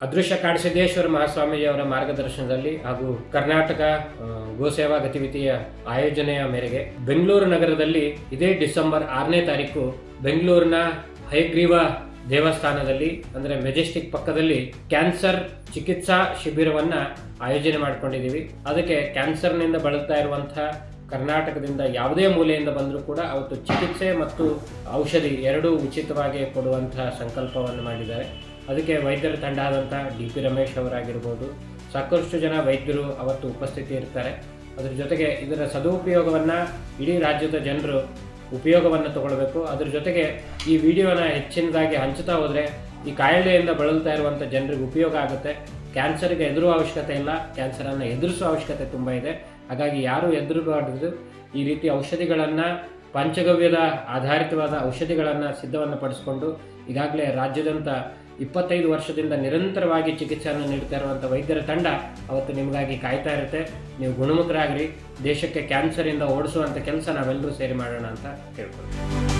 ಅದೃಶ್ಯ ಕಾಡಸಿದ್ದೇಶ್ವರ ಮಹಾಸ್ವಾಮೀಜಿಯವರ ಮಾರ್ಗದರ್ಶನದಲ್ಲಿ ಹಾಗೂ ಕರ್ನಾಟಕ ಗೋಸೇವಾ ಗತಿವಿಧಿಯ ಆಯೋಜನೆಯ ಮೇರೆಗೆ ಬೆಂಗಳೂರು ನಗರದಲ್ಲಿ ಇದೇ ಡಿಸೆಂಬರ್ 6ನೇ ತಾರೀಕು ಬೆಂಗಳೂರಿನ ಹಯಗ್ರೀವ ದೇವಸ್ಥಾನದಲ್ಲಿ ಅಂದರೆ ಮೆಜೆಸ್ಟಿಕ್ ಪಕ್ಕದಲ್ಲಿ ಕ್ಯಾನ್ಸರ್ ಚಿಕಿತ್ಸಾ ಶಿಬಿರವನ್ನ ಆಯೋಜನೆ ಮಾಡ್ಕೊಂಡಿದ್ದೀವಿ. ಅದಕ್ಕೆ ಕ್ಯಾನ್ಸರ್ನಿಂದ ಬಳಲ್ತಾ ಇರುವಂತಹ ಕರ್ನಾಟಕದಿಂದ ಯಾವುದೇ ಮೂಲೆಯಿಂದ ಬಂದರೂ ಕೂಡ ಅವತ್ತು ಚಿಕಿತ್ಸೆ ಮತ್ತು ಔಷಧಿ ಎರಡೂ ಉಚಿತವಾಗಿ ಕೊಡುವಂತಹ ಸಂಕಲ್ಪವನ್ನು ಮಾಡಿದ್ದಾರೆ. ಅದಕ್ಕೆ ವೈದ್ಯರ ತಂಡ ಆದಂಥ DP ರಮೇಶ್ ಅವರಾಗಿರ್ಬೋದು, ಸಾಕಷ್ಟು ಜನ ವೈದ್ಯರು ಅವತ್ತು ಉಪಸ್ಥಿತಿ ಇರ್ತಾರೆ. ಅದರ ಜೊತೆಗೆ ಇದರ ಸದುಪಯೋಗವನ್ನು ಇಡೀ ರಾಜ್ಯದ ಜನರು ಉಪಯೋಗವನ್ನು ತಗೊಳ್ಬೇಕು. ಅದ್ರ ಜೊತೆಗೆ ಈ ವಿಡಿಯೋನ ಹೆಚ್ಚಿನದಾಗಿ ಹಂಚುತ್ತಾ ಹೋದರೆ ಈ ಕಾಯಿಲೆಯಿಂದ ಬಳಲ್ತಾ ಇರುವಂಥ ಜನರಿಗೆ ಉಪಯೋಗ ಆಗುತ್ತೆ. ಕ್ಯಾನ್ಸರ್ಗೆ ಎದುರುವ ಅವಶ್ಯಕತೆ ಇಲ್ಲ, ಕ್ಯಾನ್ಸರನ್ನು ಎದುರಿಸುವ ಅವಶ್ಯಕತೆ ತುಂಬ ಇದೆ. ಹಾಗಾಗಿ ಯಾರು ಎದುರುಬಾರ್ದು. ಈ ರೀತಿ ಔಷಧಿಗಳನ್ನು ಪಂಚಗವ್ಯದ ಆಧಾರಿತವಾದ ಔಷಧಿಗಳನ್ನು ಸಿದ್ಧವನ್ನು ಪಡಿಸಿಕೊಂಡು ಈಗಾಗಲೇ ರಾಜ್ಯದಂತ 25 ವರ್ಷದಿಂದ ನಿರಂತರವಾಗಿ ಚಿಕಿತ್ಸೆಯನ್ನು ನೀಡ್ತಾ ಇರುವಂಥ ವೈದ್ಯರ ತಂಡ ಅವತ್ತು ನಿಮಗಾಗಿ ಕಾಯ್ತಾ ಇರುತ್ತೆ. ನೀವು ಗುಣಮುಖರಾಗ್ರಿ. ದೇಶಕ್ಕೆ ಕ್ಯಾನ್ಸರಿಂದ ಓಡಿಸುವಂಥ ಕೆಲಸ ನಾವೆಲ್ಲರೂ ಸೇರಿ ಮಾಡೋಣ ಅಂತ ಕೇಳ್ಕೊಳ್ತೀವಿ.